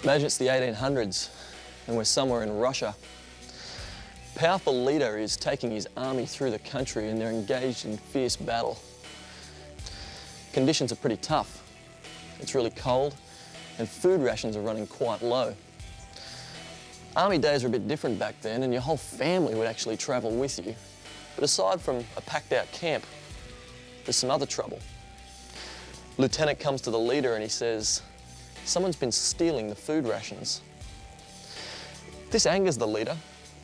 Imagine it's the 1800s and we're somewhere in Russia. A powerful leader is taking his army through the country and they're engaged in fierce battle. Conditions are pretty tough. It's really cold and food rations are running quite low. Army days are a bit different back then and your whole family would actually travel with you. But aside from a packed out camp, there's some other trouble. Lieutenant comes to the leader and he says, someone's been stealing the food rations. This angers the leader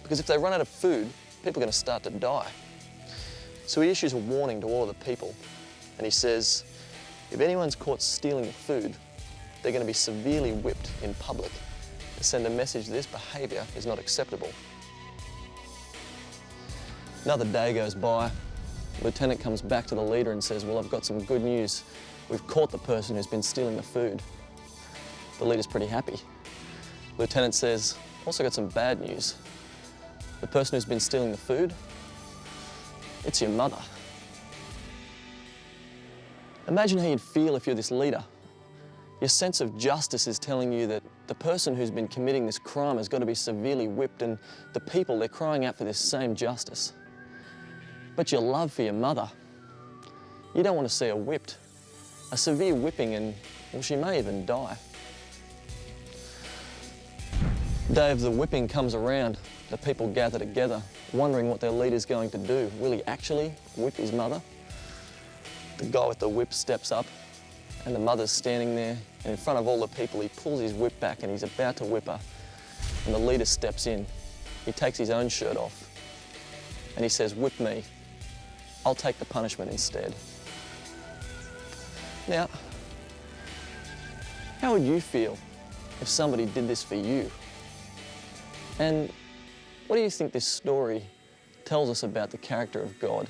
because if they run out of food, people are going to start to die. So he issues a warning to all of the people and he says, if anyone's caught stealing the food, they're going to be severely whipped in public to send a message that this behaviour is not acceptable. Another day goes by. The lieutenant comes back to the leader and says, well, I've got some good news. We've caught the person who's been stealing the food. The leader's pretty happy. The lieutenant says, also got some bad news. The person who's been stealing the food, it's your mother. Imagine how you'd feel if you're this leader. Your sense of justice is telling you that the person who's been committing this crime has got to be severely whipped and the people, they're crying out for this same justice. But your love for your mother, you don't want to see her whipped. A severe whipping and, well, she may even die. The day of the whipping comes around, the people gather together, wondering what their leader's going to do. Will he actually whip his mother? The guy with the whip steps up and the mother's standing there and in front of all the people he pulls his whip back and he's about to whip her and the leader steps in. He takes his own shirt off and he says, whip me. I'll take the punishment instead. Now, how would you feel if somebody did this for you? And what do you think this story tells us about the character of God?